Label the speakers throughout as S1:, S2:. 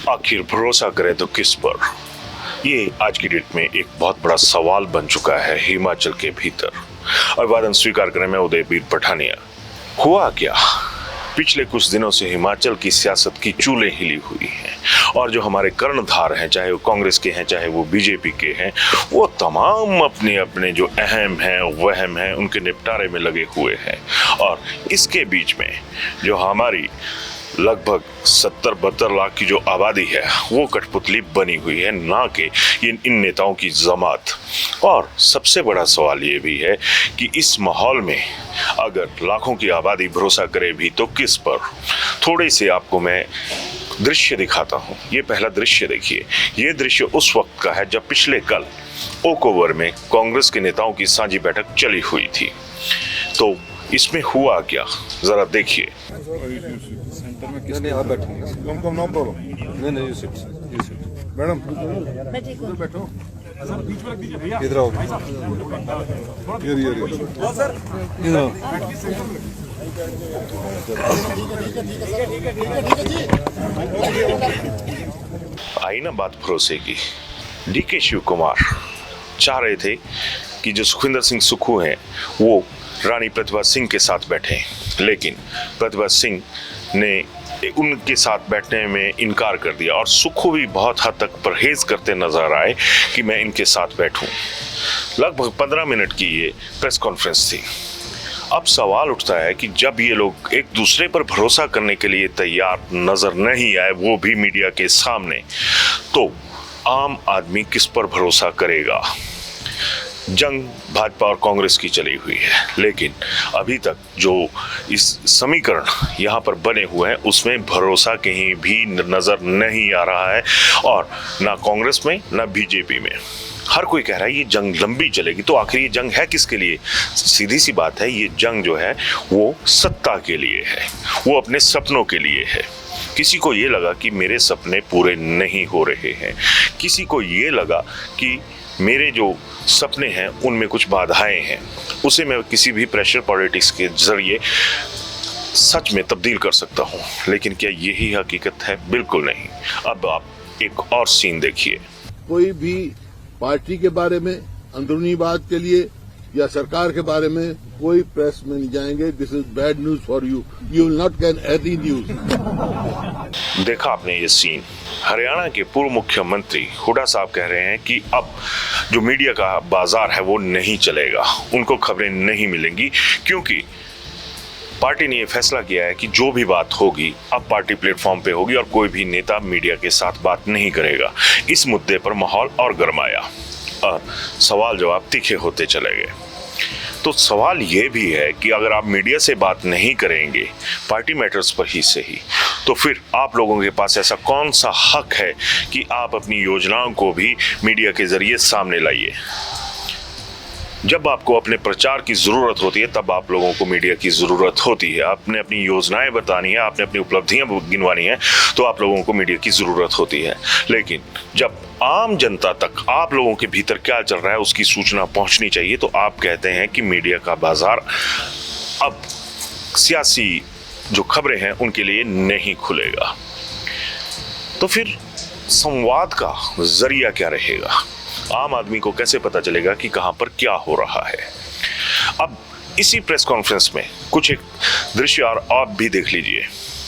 S1: आखिर भरोसा करें तो किस पर? ये आज की डेट में एक बहुत बड़ा सवाल बन चुका है हिमाचल के भीतर। अभिवादन स्वीकार करें, मैं उदयवीर पठानिया। हुआ क्या? पिछले कुछ दिनों से हिमाचल की सियासत की चूलें हिली हुई हैं और जो हमारे कर्णधार हैं, चाहे वो कांग्रेस के हैं चाहे वो बीजेपी के हैं, वो तमाम अपने अपने जो अहम हैं वहम हैं उनके निपटारे में लगे हुए हैं। और इसके बीच में जो हमारी लगभग 70-72 लाख की जो आबादी है वो कठपुतली बनी हुई है, ना कि इन नेताओं की जमात। और सबसे बड़ा सवाल ये भी है कि इस माहौल में अगर लाखों की आबादी भरोसा करे भी तो किस पर? थोड़े से आपको मैं दृश्य दिखाता हूँ। ये पहला दृश्य देखिए। ये दृश्य उस वक्त का है जब पिछले कल ओक ओवर में कांग्रेस के नेताओं की साझी बैठक चली हुई थी। तो इसमें हुआ क्या, जरा देखिए।
S2: नहीं, आप बैठो। No problem. नहीं, यू सिट। मैडम उधर बैठो, इधर आओ।
S1: आई ना बात भरोसे की। डीके शिव कुमार चाह रहे थे कि जो सुखविंदर सिंह सुक्खू हैं वो रानी प्रतिभा सिंह के साथ बैठे, लेकिन प्रतिभा सिंह ने उनके साथ बैठने में इनकार कर दिया और सुक्खू भी बहुत हद तक परहेज करते नजर आए कि मैं इनके साथ बैठूं। लगभग 15 मिनट की ये प्रेस कॉन्फ्रेंस थी। अब सवाल उठता है कि जब ये लोग एक दूसरे पर भरोसा करने के लिए तैयार नजर नहीं आए, वो भी मीडिया के सामने, तो आम आदमी किस पर भरोसा करेगा? जंग भाजपा और कांग्रेस की चली हुई है, लेकिन अभी तक जो इस समीकरण यहाँ पर बने हुए हैं उसमें भरोसा कहीं भी नजर नहीं आ रहा है, और ना कांग्रेस में ना बीजेपी में। हर कोई कह रहा है ये जंग लंबी चलेगी। तो आखिर ये जंग है किसके लिए? सीधी सी बात है, ये जंग जो है वो सत्ता के लिए है, वो अपने सपनों के लिए है। किसी को ये लगा कि मेरे सपने पूरे नहीं हो रहे हैं, किसी को ये लगा कि मेरे जो सपने हैं उनमें कुछ बाधाएं हैं, उसे मैं किसी भी प्रेशर पॉलिटिक्स के जरिए सच में तब्दील कर सकता हूं। लेकिन क्या यही हकीकत है? बिल्कुल नहीं। अब आप एक और सीन देखिए।
S3: कोई भी पार्टी के बारे में, अंदरूनी बात के लिए या सरकार के बारे में कोई प्रेस में नहीं जाएंगे। This is bad news for you. You will not get any news.
S1: देखा आपने ये सीन? हरियाणा के पूर्व मुख्यमंत्री हुड्डा साहब कह रहे हैं कि अब जो मीडिया का बाजार है वो नहीं चलेगा, उनको खबरें नहीं मिलेंगी, क्योंकि पार्टी ने ये फैसला किया है कि जो भी बात होगी अब पार्टी प्लेटफॉर्म पे होगी और कोई भी नेता मीडिया के साथ बात नहीं करेगा। इस मुद्दे पर माहौल और गरमाया और सवाल जवाब तीखे होते चले गए। तो सवाल ये भी है कि अगर आप मीडिया से बात नहीं करेंगे पार्टी मैटर्स पर ही से ही, तो फिर आप लोगों के पास ऐसा कौन सा हक है कि आप अपनी योजनाओं को भी मीडिया के जरिए सामने लाइए? जब आपको अपने प्रचार की जरूरत होती है तब आप लोगों को मीडिया की जरूरत होती है। आपने अपनी योजनाएं बतानी है, आपने अपनी उपलब्धियां गिनवानी है, तो आप लोगों को मीडिया की जरूरत होती है। लेकिन जब आम जनता तक आप लोगों के भीतर क्या चल रहा है उसकी सूचना पहुंचनी चाहिए, तो आप कहते हैं कि मीडिया का बाजार अब सियासी जो खबरें हैं उनके लिए नहीं खुलेगा। तो फिर संवाद का जरिया क्या रहेगा? आम आदमी को कैसे पता चलेगा कि कहां पर क्या हो रहा है? अब इसी प्रेस कॉन्फ्रेंस में कुछ एक दृश्य और आप भी देख लीजिए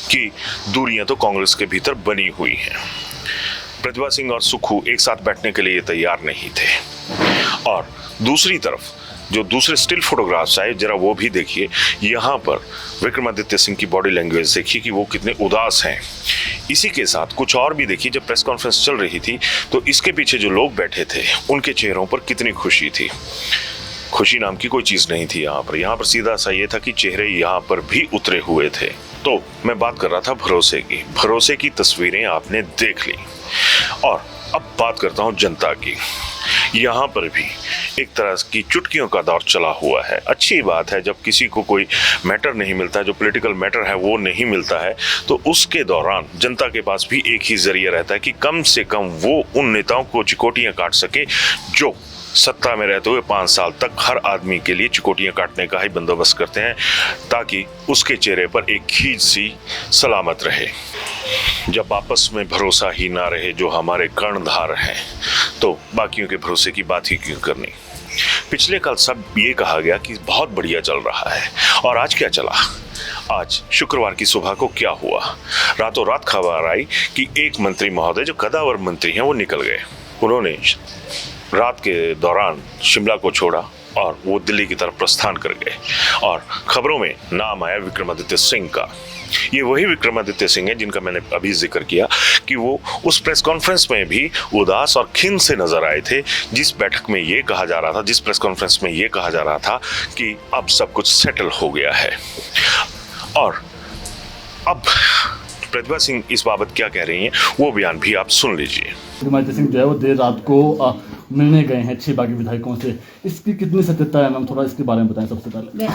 S1: कि दूरियां तो कांग्रेस के भीतर बनी हुई हैं। प्रतिभा सिंह और सुक्खू एक साथ बैठने के लिए तैयार नहीं थे, और दूसरी तरफ जो दूसरे स्टिल फोटोग्राफ्स आए जरा वो भी देखिए। यहाँ पर विक्रमादित्य सिंह की बॉडी लैंग्वेज देखिए कि वो कितने उदास हैं। इसी के साथ कुछ और भी देखिए। जब प्रेस कॉन्फ्रेंस चल रही थी तो इसके पीछे जो लोग बैठे थे उनके चेहरों पर कितनी खुशी थी। खुशी नाम की कोई चीज नहीं थी यहाँ पर सीधा सा ये था कि चेहरे यहाँ पर भी उतरे हुए थे। तो मैं बात कर रहा था भरोसे की तस्वीरें आपने देख ली, और अब बात करता हूँ जनता की। यहाँ पर भी एक तरह की चुटकियों का दौर चला हुआ है। अच्छी बात है, जब किसी को कोई मैटर नहीं मिलता, जो पॉलिटिकल मैटर है वो नहीं मिलता है, तो उसके दौरान जनता के पास भी एक ही जरिया रहता है कि कम से कम वो उन नेताओं को चिकोटियां काट सके जो सत्ता में रहते हुए 5 साल तक हर आदमी के लिए चिकोटियां काटने का ही बंदोबस्त करते हैं, ताकि उसके चेहरे पर एक खींच सी सलामत रहे। जब आपस में भरोसा ही ना रहे जो हमारे कर्णधार हैं, तो बाकियों के भरोसे की बात ही क्यों करनी। पिछले कल सब ये कहा गया कि बहुत बढ़िया चल रहा है, और आज क्या चला? आज शुक्रवार की सुबह को क्या हुआ? रातों रात खबर आई कि एक मंत्री महोदय जो कदावर मंत्री हैं वो निकल गए। उन्होंने रात के दौरान शिमला को छोड़ा और वो दिल्ली की तरफ प्रस्थान कर गए, और खबरों में नाम आया विक्रमादित्य सिंह का। ये वही विक्रमादित्य सिंह है जिनका मैंने अभी जिक्र किया कि वो उस प्रेस कॉन्फ्रेंस में भी उदास और खिन्न से नजर आए थे, जिस बैठक में ये कहा जा रहा था, जिस प्रेस कॉन्फ्रेंस में ये कहा जा रहा था कि अब सब कुछ सेटल हो गया है। और अब प्रतिभा सिंह इस बाबत क्या कह रही हैं, वो बयान भी आप सुन लीजिए।
S4: विक्रमादित्य सिंह जो है वो देर रात को मिलने गए हैं 6 बागी विधायकों से। इसकी कितनी सत्यता है मैम, थोड़ा इसके बारे में बताएं सबसे पहले।
S5: मैं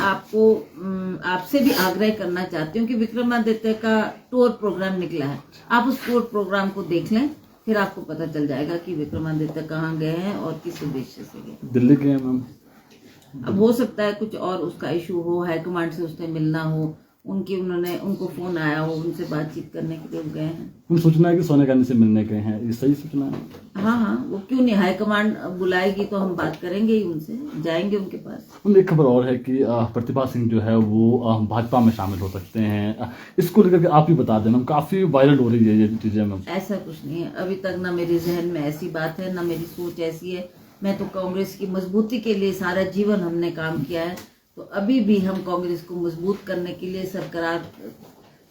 S5: आपसे भी आग्रह करना चाहती हूँ कि विक्रमादित्य का टूर प्रोग्राम निकला है, आप उस टूर प्रोग्राम को देख लें, फिर आपको पता चल जाएगा कि विक्रमादित्य कहाँ गए हैं और किस उद्देश्य से गए।
S4: दिल्ली गए हैं मैम।
S5: अब हो सकता है कुछ और उसका इशू हो, हाईकमांड से उसने मिलना हो, उनको फोन आया हो, उनसे बातचीत करने के लिए गए हैं।
S4: सूचना है कि सोनिया गांधी से मिलने गए हैं, ये सही सूचना है?
S5: हाँ, वो क्यों नहीं, हाईकमांड बुलाएगी तो हम बात करेंगे ही, उनसे जाएंगे उनके पास।
S4: एक खबर और है कि प्रतिभा सिंह जो है वो भाजपा में शामिल हो सकते हैं, इसको लेकर के आप ही बता दें मैम, काफी वायरल हो रही है ये चीजें मैम।
S5: ऐसा कुछ नहीं है, अभी तक ना मेरे जहन में ऐसी बात है, ना मेरी सोच ऐसी है। मैं तो कांग्रेस की मजबूती के लिए सारा जीवन हमने काम किया है, तो अभी भी हम कांग्रेस को मजबूत करने के लिए,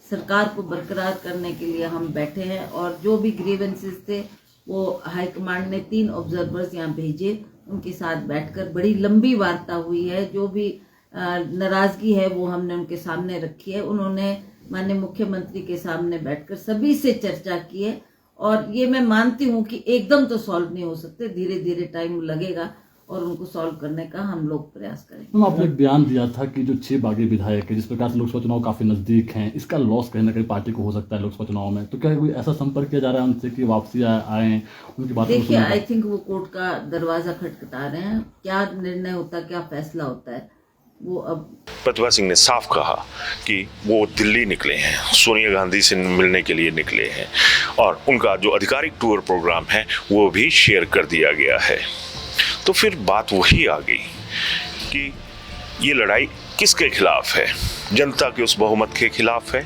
S5: सरकार को बरकरार करने के लिए हम बैठे हैं। और जो भी ग्रीवेंसेस थे वो हाईकमांड ने 3 ऑब्जर्वर्स यहाँ भेजे, उनके साथ बैठकर बड़ी लंबी वार्ता हुई है। जो भी नाराजगी है वो हमने उनके सामने रखी है। उन्होंने माननीय मुख्यमंत्री के सामने बैठकर सभी से चर्चा की है, और ये मैं मानती हूँ कि एकदम तो सॉल्व नहीं हो सकते, धीरे धीरे टाइम लगेगा और उनको सॉल्व करने का हम लोग प्रयास करेंगे।
S4: आपने एक बयान दिया था कि जो 6 बागी विधायक है, जिस प्रकार से लोकसभा चुनाव काफी नजदीक हैं, इसका लॉस कहीं ना कहीं पार्टी को हो सकता है लोकसभा चुनाव में, तो क्या कोई ऐसा संपर्क किया जा रहा है उनसे कि वापसी आए, उनकी बात?
S5: देखिए, आई थिंक वो कोर्ट का दरवाजा खटखटा रहे हैं, क्या निर्णय होता है, क्या फैसला होता है, वो अब।
S1: प्रतिभा सिंह ने साफ कहा कि वो दिल्ली निकले हैं, सोनिया गांधी से मिलने के लिए निकले हैं, और उनका जो आधिकारिक टूर प्रोग्राम है वो भी शेयर कर दिया गया है। तो फिर बात वही आ गई कि ये लड़ाई किसके खिलाफ है? जनता के उस बहुमत के खिलाफ है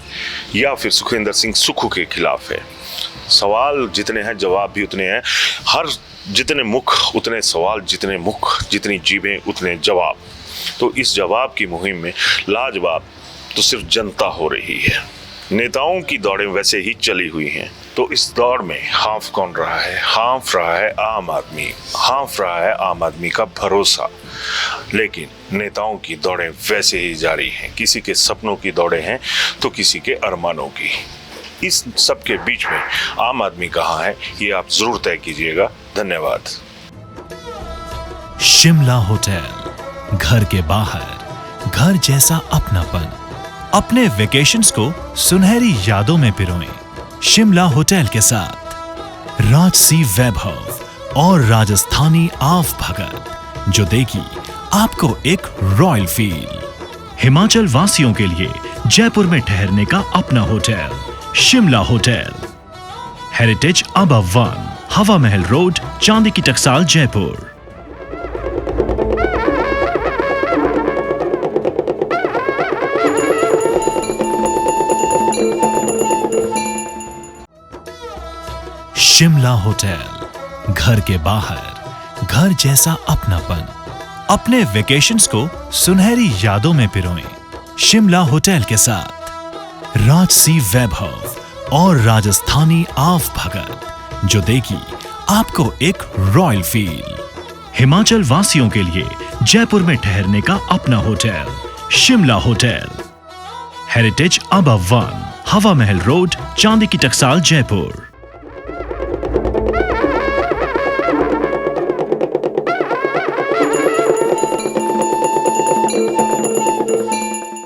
S1: या फिर सुखविंदर सिंह सुक्खू के खिलाफ है? सवाल जितने हैं जवाब भी उतने हैं। हर जितने मुख उतने सवाल, जितने मुख जितनी जीभें उतने जवाब। तो इस जवाब की मुहिम में लाजवाब तो सिर्फ जनता हो रही है। नेताओं की दौड़ें वैसे ही चली हुई हैं, तो इस दौड़ में हाँफ कौन रहा है? हाँफ रहा है आम आदमी, हाँफ रहा है आम आदमी का भरोसा। लेकिन नेताओं की दौड़ें वैसे ही जारी हैं, किसी के सपनों की दौड़ें हैं तो किसी के अरमानों की। इस सब के बीच में आम आदमी कहाँ है, ये आप जरूर तय कीजिएगा। धन्यवाद।
S6: शिमला होटल, घर के बाहर घर जैसा अपनापन। अपने वेकेशंस को सुनहरी यादों में पिरोएं शिमला होटल के साथ। राजसी वैभव और राजस्थानी आव भगत, जो देगी आपको एक रॉयल फील। हिमाचल वासियों के लिए जयपुर में ठहरने का अपना hotel, Shimla hotel. Heritage above 1, हवा महल रोड, चांदी की टकसाल, जयपुर। शिमला होटल, घर के बाहर घर जैसा अपनापन। अपने वेकेशंस को सुनहरी यादों में पिरोएं शिमला होटल के साथ। राजसी वैभव और राजस्थानी आव भगत, जो देगी आपको एक रॉयल फील। हिमाचल वासियों के लिए जयपुर में ठहरने का अपना hotel, Shimla hotel. Heritage above 1, हवा महल रोड, चांदी की टकसाल, जयपुर।